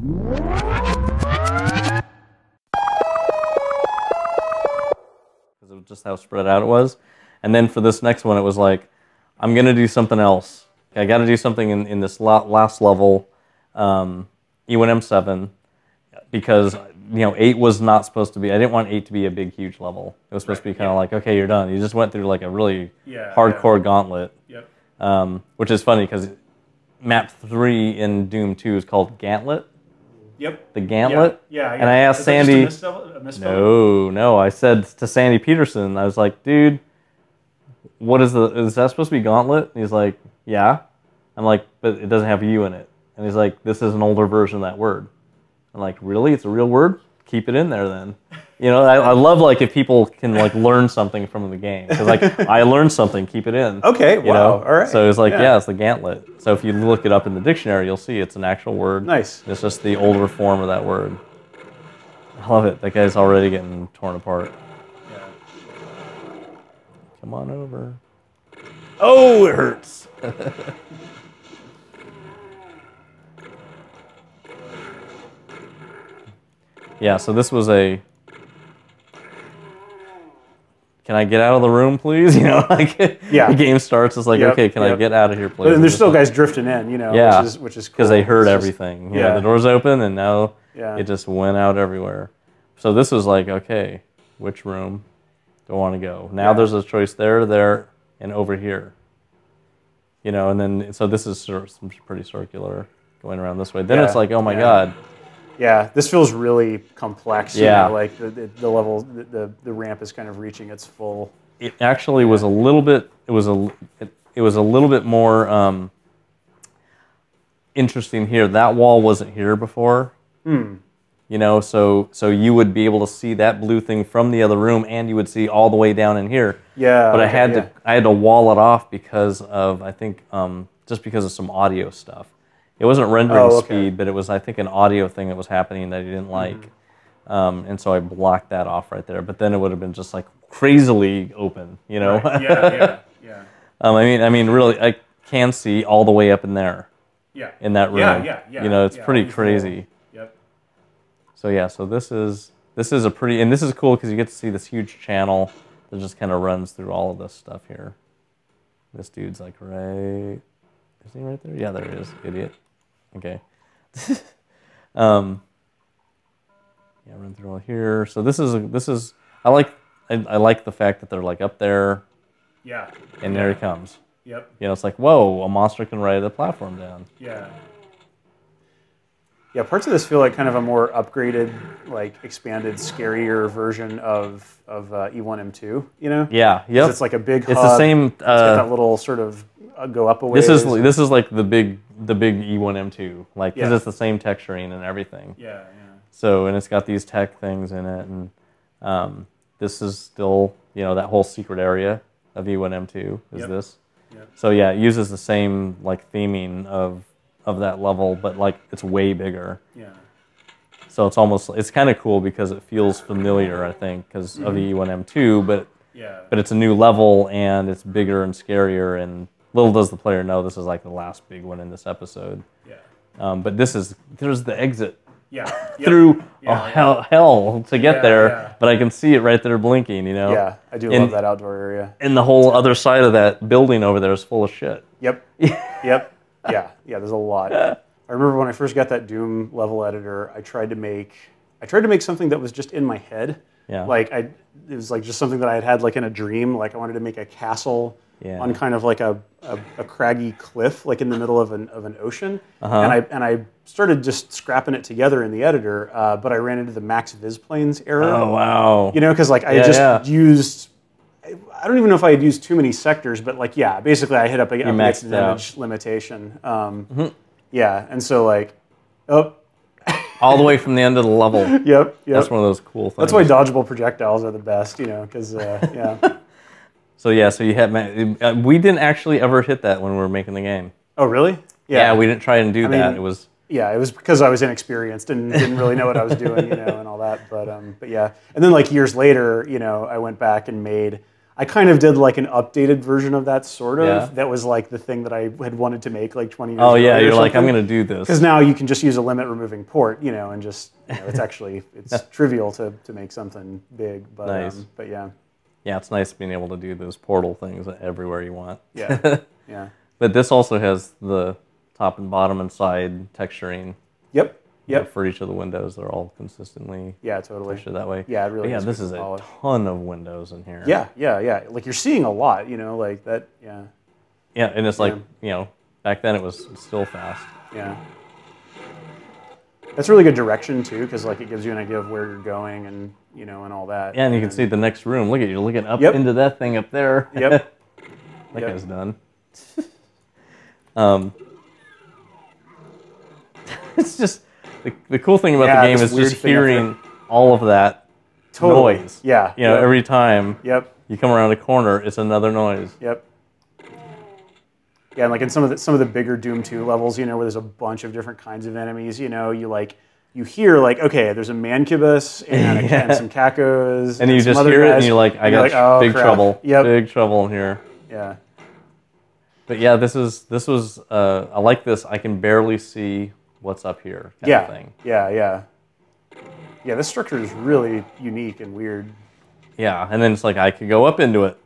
Because of just how spread out it was. And then for this next one, it was like, I'm going to do something else. I got to do something in this last level, E1M7, because 8 was not supposed to be. I didn't want 8 to be a big, huge level. It was supposed to be kind of like, okay, you're done. You just went through like a really hardcore gauntlet. Yep. Which is funny because map 3 in Doom 2 is called Gauntlet. Yep. The Gauntlet. Yeah. And I asked Sandy. No. I said to Sandy Peterson, I was like, dude, is that supposed to be Gauntlet? And he's like, yeah. I'm like, but it doesn't have a U in it. And he's like, this is an older version of that word. I'm like, really? It's a real word? Keep it in there then. I love like if people can like learn something from the game. Because like, I learned something, keep it in. Okay, wow, all right. So it's like, yeah, it's the Gauntlet. So if you look it up in the dictionary, you'll see it's an actual word. Nice. It's just the older form of that word. I love it. That guy's already getting torn apart. Yeah. Come on over. Oh, it hurts. Yeah, so this was a... Can I get out of the room, please? Like the game starts. It's like, okay, can I get out of here, please? And there's still guys drifting in, yeah, which is cool. Because they heard everything. The doors open, and now it just went out everywhere. So this was like, okay, which room do I want to go? Now there's a choice there, and over here. And then so this is pretty circular, going around this way. Then it's like, oh my god. Yeah, this feels really complex. Yeah, like the level, the ramp is kind of reaching its full. It actually was a little bit. It was a little bit more interesting here. That wall wasn't here before. So you would be able to see that blue thing from the other room, and you would see all the way down in here. Yeah. But I had to wall it off because of just because of some audio stuff. It wasn't rendering speed, but it was, I think, an audio thing that was happening that he didn't like. And so I blocked that off right there. But then it would have been just like crazily open, Right. Yeah. I mean, really, I can see all the way up in there. Yeah. In that room. Yeah. It's pretty crazy. Yep. So this is a pretty, and this is cool because you get to see this huge channel that just kind of runs through all of this stuff here. This dude's like is he right there? Yeah, there he is, idiot. Okay. Run through all here. So this is I like the fact that they're like up there. Yeah. And there he comes. Yep. It's like, whoa, a monster can ride a platform down. Yeah. Yeah, parts of this feel like kind of a more upgraded, like expanded, scarier version of E1M2. Yeah. Yep. It's like a big hub. It's the same. It's got that little sort of go up a ways. This is like the big E1M2, like because it's the same texturing and everything. Yeah. So and it's got these tech things in it, and this is still that whole secret area of E1M2 is this. Yep. So yeah, it uses the same like theming of that level, but like it's way bigger. Yeah. So it's kind of cool because it feels familiar, I think, because of E1M2, but it's a new level and it's bigger and scarier, and little does the player know this is like the last big one in this episode. Yeah. But there's the exit. Yeah. Through hell to get there, but I can see it right there blinking, Yeah, I do love that outdoor area. And the whole other side of that building over there is full of shit. Yep. Yep. Yeah, there's a lot. I remember when I first got that Doom level editor, I tried to make something that was just in my head. Yeah. Like it was like just something that I had like in a dream. Like I wanted to make a castle on kind of like a craggy cliff, like in the middle of an ocean. And I started just scrapping it together in the editor, but I ran into the max viz planes error. Oh wow! Because like I just used. I don't even know if I had used too many sectors, but like basically I hit up against an image limitation. Yeah, and so like, all the way from the end of the level. Yep. That's one of those cool things. That's why dodgeable projectiles are the best, because yeah. So you had we didn't actually ever hit that when we were making the game. Oh really? Yeah, we didn't try and do that. It was. Yeah, it was because I was inexperienced and didn't really know what I was doing, and all that. But yeah, and then like years later, I went back and made. I kind of did like an updated version of that, sort of. Yeah. That was like the thing that I had wanted to make like 20 years ago. Oh yeah, you're like, I'm going to do this. Because now you can just use a limit removing port, you know, and just, you know, it's actually, it's trivial to make something big. But, nice. But yeah. Yeah, it's nice being able to do those portal things everywhere you want. Yeah, yeah. But this also has the top and bottom and side texturing. Yep. You know, for each of the windows, they're all consistently textured that way. Yeah, it really is. Yeah, this is a ton of windows in here. Yeah, yeah, yeah. Like you're seeing a lot, you know, like that. Yeah. Yeah, and it's like, you know, back then it was still fast. Yeah. That's really good direction too, because like it gives you an idea of where you're going and you know and all that. Yeah, and you can see the next room. Look at you looking up into that thing up there. Yep. That guy's done. It's just. The cool thing about the game is just hearing all of that noise. Yeah. You know, every time you come around a corner, it's another noise. Yep. Yeah, and like in some of the bigger Doom 2 levels, you know, where there's a bunch of different kinds of enemies, you know, you hear like, okay, there's a mancubus and some cacos. And you just hear it and you're like, I got big trouble. Yep. Big trouble in here. Yeah. But yeah, this was I like this. I can barely see what's up here kind of thing. Yeah. This structure is really unique and weird. Yeah, and then it's like I could go up into it.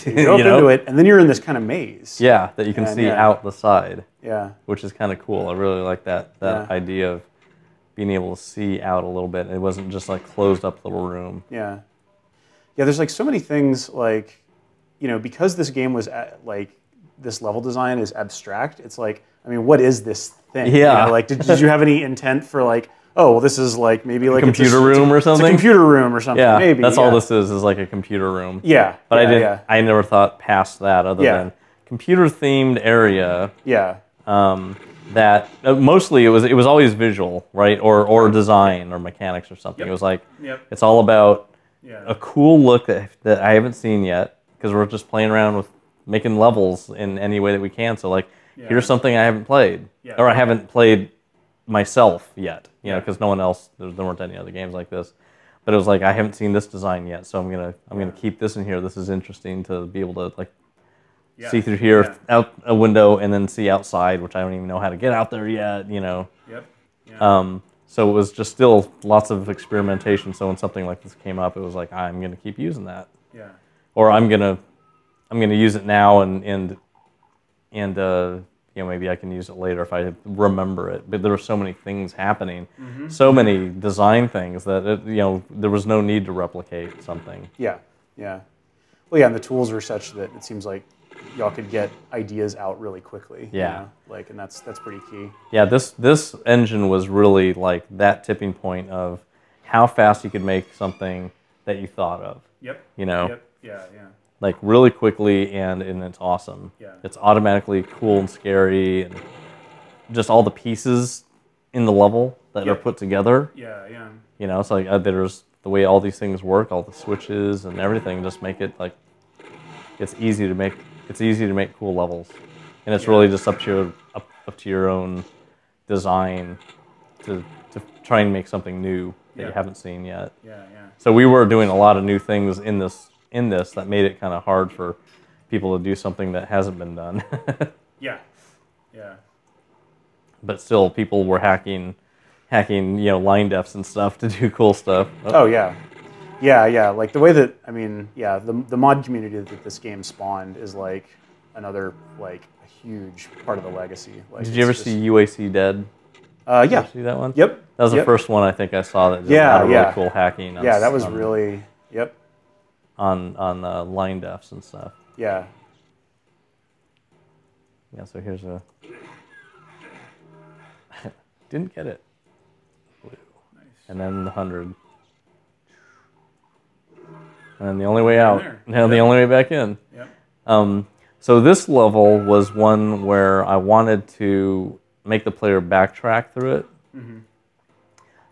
You go up into it, and then you're in this kind of maze. Yeah, that you can see out the side. Yeah. Which is kind of cool. I really like that idea of being able to see out a little bit. It wasn't just like closed up little room. Yeah. Yeah, there's like so many things like, you know, because this game was like, this level design is abstract, it's like, I mean, what is this thing? Yeah. You know, like, did you have any intent for like, oh, well, this is like maybe like a computer room or something? It's a computer room or something. Yeah, maybe. That's all this is like a computer room. Yeah. But I never thought past that other than computer themed area. Yeah. That mostly it was always visual, right? Or design or mechanics or something. It was like it's all about a cool look that I haven't seen yet because we're just playing around with making levels in any way that we can. So like here's something I haven't played or I haven't played myself yet, you know, because no one else, there weren't any other games like this. But it was like I haven't seen this design yet, so I'm gonna keep this in here. This is interesting to be able to like see through here out a window and then see outside, which I don't even know how to get out there yet, you know. So it was just still lots of experimentation. So when something like this came up, it was like I'm gonna keep using that. Or I'm gonna use it now and you know, maybe I can use it later if I remember it. But there were so many things happening, so many design things that you know there was no need to replicate something. Yeah. Well, yeah, and the tools were such that it seems like y'all could get ideas out really quickly. Yeah. You know? Like, and that's pretty key. Yeah, this engine was really like that tipping point of how fast you could make something that you thought of. You know. Yeah. Like really quickly, and it's awesome. It's automatically cool and scary, and just all the pieces in the level that are put together. You know, so like there's the way all these things work, all the switches and everything, just make it like it's easy to make. It's easy to make cool levels, and it's really just up to your own design to try and make something new that you haven't seen yet. So we were doing a lot of new things in this that made it kind of hard for people to do something that hasn't been done. Yeah. But still, people were hacking, you know, line defs and stuff to do cool stuff. Oh yeah. Like the way that the mod community that this game spawned is like another like a huge part of the legacy. Like, did you ever see UAC Dead? Yeah. Did you see that one? Yep. That was the first one I think I saw that had really cool hacking. Yeah, that was really on line defs and stuff. Yeah. So here's a didn't get it. Blue. Nice. And then the 100. And then the only way out. Now the only way back in. So this level was one where I wanted to make the player backtrack through it.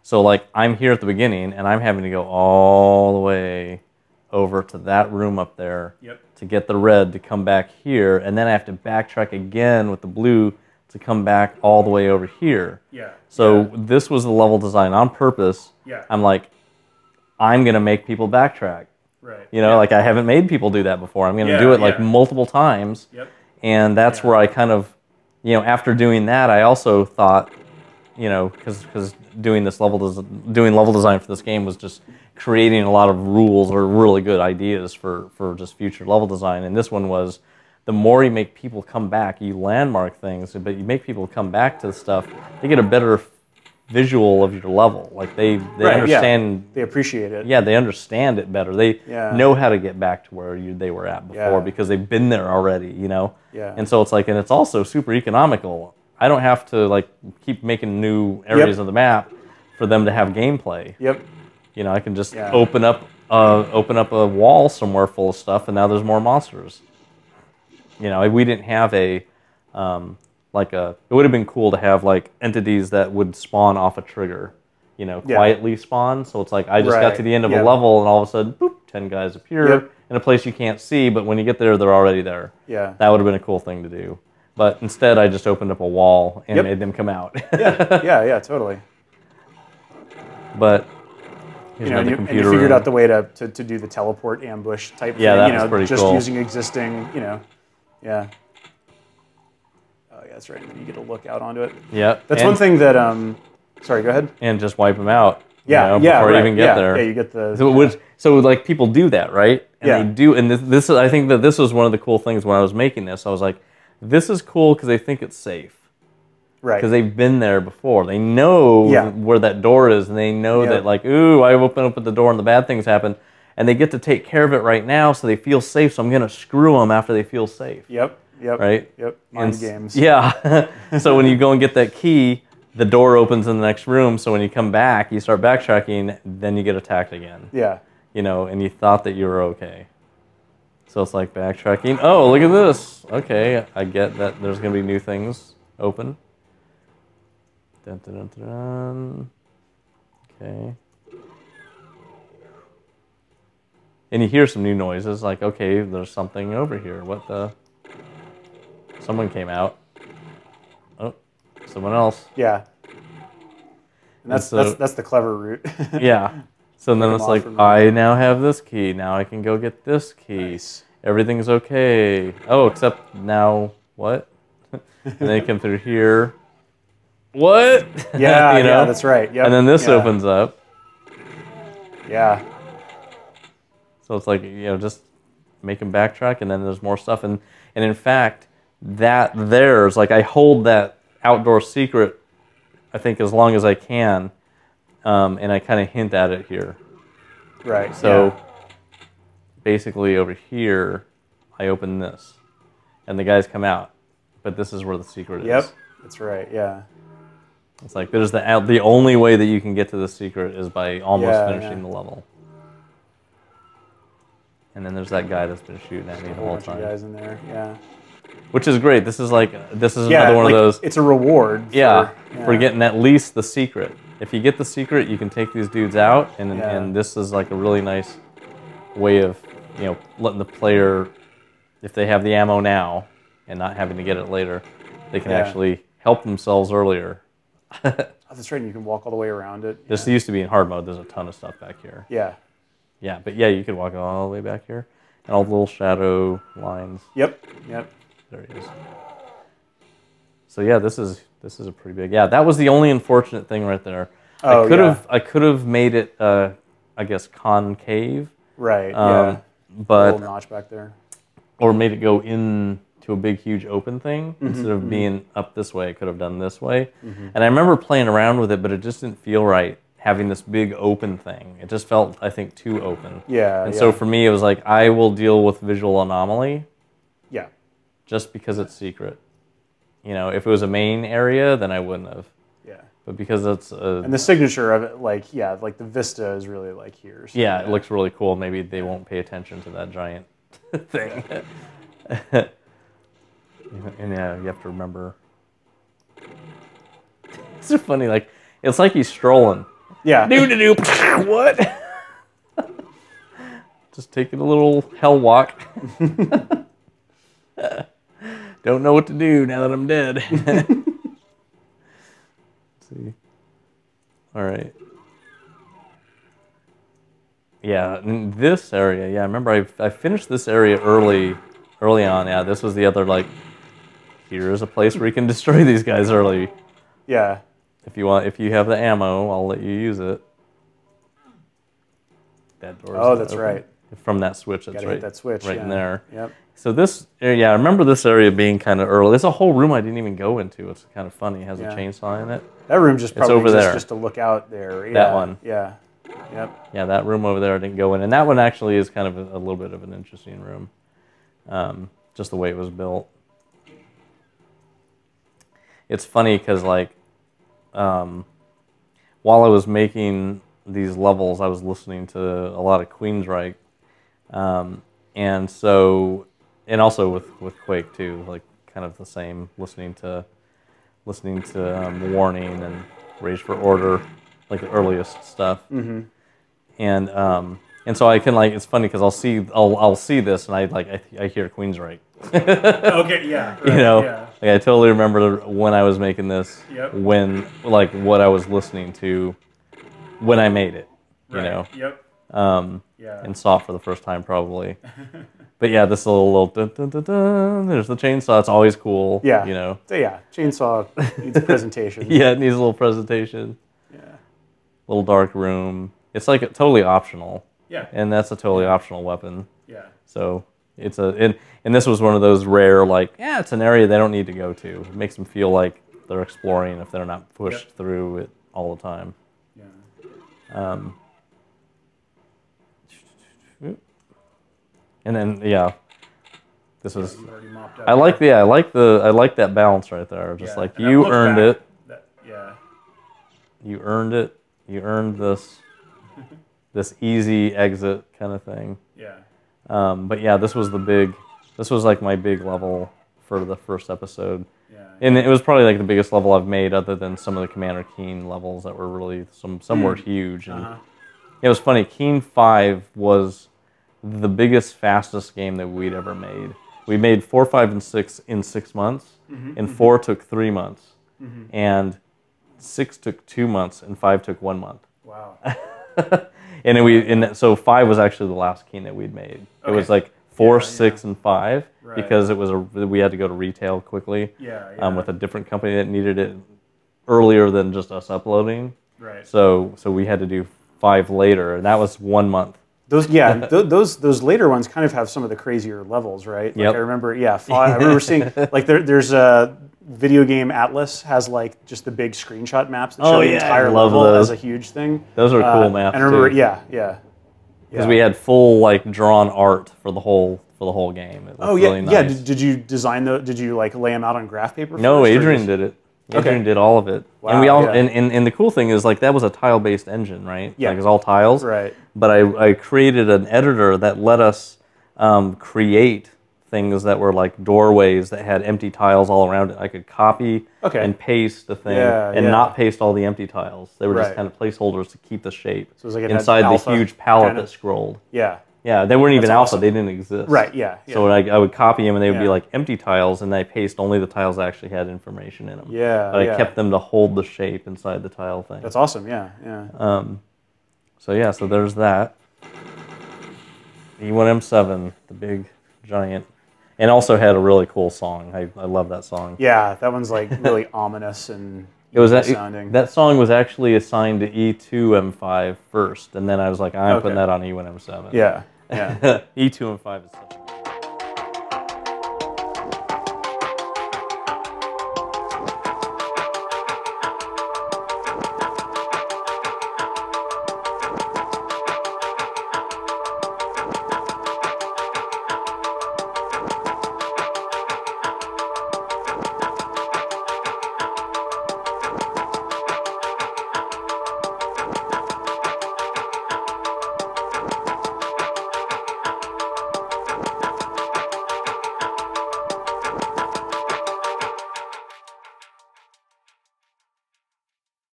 So like I'm here at the beginning and I'm having to go all the way over to that room up there to get the red to come back here, and then I have to backtrack again with the blue to come back all the way over here. So this was the level design on purpose. I'm like, I'm gonna make people backtrack. Right. You know, like I haven't made people do that before. I'm going to do it like multiple times. Yep. And that's where I kind of, you know, after doing that, I also thought, you know, because doing level design for this game was just creating a lot of rules or really good ideas for just future level design. And this one was, the more you make people come back, you landmark things, but you make people come back to the stuff, they get a better visual of your level. Like they understand. They appreciate it. Yeah, they understand it better. They know how to get back to where they were at before because they've been there already, you know? Yeah. And so it's like, and it's also super economical. I don't have to like keep making new areas of the map for them to have gameplay. Yep. You know, I can just open up a wall somewhere full of stuff, and now there's more monsters. You know, we didn't have a it would have been cool to have like entities that would spawn off a trigger, you know, quietly spawn. So it's like I just got to the end of a level and all of a sudden, boop, 10 guys appear in a place you can't see, but when you get there, they're already there. Yeah. That would have been a cool thing to do. But instead, I just opened up a wall and made them come out. yeah, totally. But you know, and you figured out the way to do the teleport ambush type thing. That you know, was pretty just cool. using existing, you know, Oh yeah, that's right. And then you get to look out onto it. Yeah. That's one thing that. Sorry, go ahead. And just wipe them out. Yeah, before you even get there. Yeah, you get the. So like people do that, right? And they do, and this is. I think that this was one of the cool things when I was making this. I was like, this is cool because they think it's safe. Right. Because they've been there before. They know where that door is, and they know that like, ooh, I open up the door and the bad things happen, and they get to take care of it right now, so they feel safe. So I'm gonna screw them after they feel safe. Yep. Right. Mind games. Yeah. So when you go and get that key, the door opens in the next room. So when you come back, you start backtracking, then you get attacked again. Yeah. You know, and you thought that you were okay. So it's like backtracking. Oh, look at this. Okay, I get that. There's gonna be new things open. Dun, dun, dun, dun, dun. Okay. And you hear some new noises, like, okay, there's something over here. What the? Someone came out. Oh, someone else. Yeah. And that's the clever route. Yeah. So then it's like, I now have this key. Now I can go get this key. Nice. Everything's okay. Oh, except now, what? And then you come through here. What? Yeah, you know? Yeah, that's right. Yep. And then this opens up. Yeah. So it's like, you know, just make them backtrack, and then there's more stuff. And in fact, that there's like, I hold that outdoor secret, I think, as long as I can, and I kind of hint at it here. Right. So basically over here, I open this, and the guys come out, but this is where the secret is. Yep. That's right. Yeah. It's like there's the only way that you can get to the secret is by almost finishing the level. And then there's that guy that's been shooting at me the whole time. Guys in there, yeah. Which is great. This is another one of those. It's a reward. For getting at least the secret. If you get the secret, you can take these dudes out, and this is like a really nice way of, you know, letting the player, if they have the ammo now and not having to get it later, they can actually help themselves earlier. Oh, that's right. And you can walk all the way around it. This used to be in hard mode. There's a ton of stuff back here. Yeah. Yeah, but yeah, you could walk all the way back here, and all the little shadow lines. Yep. There he is. So yeah, this is a pretty big. Yeah, that was the only unfortunate thing right there. Oh, I could have made it, I guess, concave. Right. But a little notch back there. Or made it go into a big, huge open thing instead of being up this way. I could have done this way. And I remember playing around with it, but it just didn't feel right having this big open thing. It just felt, I think, too open. Yeah. And so for me, it was like, I will deal with visual anomaly. Yeah. Just because it's secret. You know, if it was a main area, then I wouldn't have. Yeah. But because it's and the signature of it, like the vista is really like here. So it looks really cool. Maybe they won't pay attention to that giant thing. And yeah, you have to remember. It's so funny. Like, it's like he's strolling. Yeah. Do what? Just taking a little hell walk. Don't know what to do now that I'm dead. Let's see. All right. Yeah, in this area, yeah, I remember I finished this area early on. Yeah, this was the other, like, here's a place where you can destroy these guys early. Yeah. If you have the ammo, I'll let you use it. That door's that's open. right. From that switch, that's Gotta right. hit that switch, right in there. Yep. So this, yeah, I remember this area being kind of early. There's a whole room I didn't even go into. It's kind of funny. It has a chainsaw in it. That room just probably over exists there. just to look out there. Yeah. That one. Yeah. Yep. Yeah, that room over there I didn't go in. And that one actually is kind of a little bit of an interesting room. Just the way it was built. It's funny because, like, while I was making these levels, I was listening to a lot of Queensryche. And so, and also with Quake too, like kind of the same, listening to Warning and Rage for Order, like the earliest stuff. Mm-hmm. And so I can, like, it's funny because I'll see this and I hear Queensryche. Okay, yeah. Right, you know, yeah. like I totally remember when I was making this, Yep. when, like, what I was listening to when I made it, you Right. know. Yep. Yeah. And saw it for the first time probably. But yeah, this little dun, dun, dun, dun, there's the chainsaw. It's always cool. Yeah. You know. So yeah, chainsaw needs a presentation. Yeah, it needs a little presentation. Yeah. Little dark room. It's like totally optional. Yeah. And that's a totally optional weapon. Yeah. So it's and this was one of those rare, like, yeah, it's an area they don't need to go to. It makes them feel like they're exploring if they're not pushed through it all the time. Yeah. And then this was. You've already mopped up I like that balance right there. Just like you earned it. Yeah. You earned it. You earned this easy exit kind of thing. Yeah. But yeah, this was like my big level for the first episode. Yeah. And it was probably like the biggest level I've made, other than some of the Commander Keen levels that were really some were huge. And it was funny. Keen 5 was the biggest, fastest game that we'd ever made. We made 4, 5, and 6 in 6 months, and 4 took 3 months, and 6 took 2 months, and 5 took 1 month. Wow. So 5 was actually the last Keen that we'd made. It was like 4, 6, and 5 because we had to go to retail quickly. With a different company that needed it earlier than just us uploading. Right. So we had to do 5 later, and that was 1 month. Those those later ones kind of have some of the crazier levels, right? Like I remember, 5. I remember seeing like there's a video game Atlas has like just the big screenshot maps that show the entire level as a huge thing. Those are cool maps. And I remember, too. Because we had full, like, drawn art for the whole game. It looked really nice. Yeah. Did you design Did you like lay them out on graph paper? No, Adrian did it. Adrian did all of it. Wow, and we all and the cool thing is, like, that was a tile-based engine, right? Yeah. Like, it's all tiles. Right. But I created an editor that let us create things that were like doorways that had empty tiles all around it. I could copy and paste the thing and not paste all the empty tiles. They were just kind of placeholders to keep the shape so it was like inside the huge palette that scrolled. Yeah. Yeah, they weren't even alpha. They didn't exist. Right, yeah. So I would copy them, and they would be like empty tiles, and I paste only the tiles that actually had information in them. Yeah, But I kept them to hold the shape inside the tile thing. That's awesome, yeah. So there's that. E1M7, the big, giant, and also had a really cool song. I love that song. Yeah, that one's like really ominous and... It was sounding. That song was actually assigned to E2M5 first, and then I was like, I'm putting that on E1M7. Yeah. E2M5 is such a